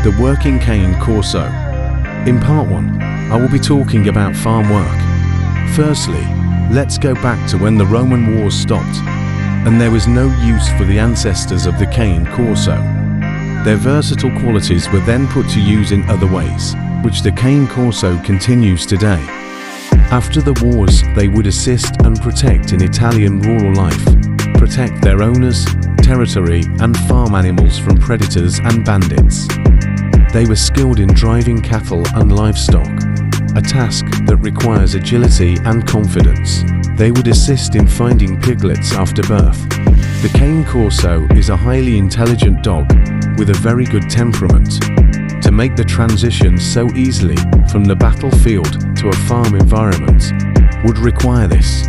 the working cane Corso. In part 1, I will be talking about farm work. Firstly, let's go back to when the Roman wars stopped, and there was no use for the ancestors of the cane Corso. Their versatile qualities were then put to use in other ways, which the cane Corso continues today. After the wars, they would assist and protect in Italian rural life, protect their owners, territory and farm animals from predators and bandits. They were skilled in driving cattle and livestock, a task that requires agility and confidence. They would assist in finding piglets after birth. The cane Corso is a highly intelligent dog with a very good temperament. To make the transition so easily from the battlefield to a farm environment would require this.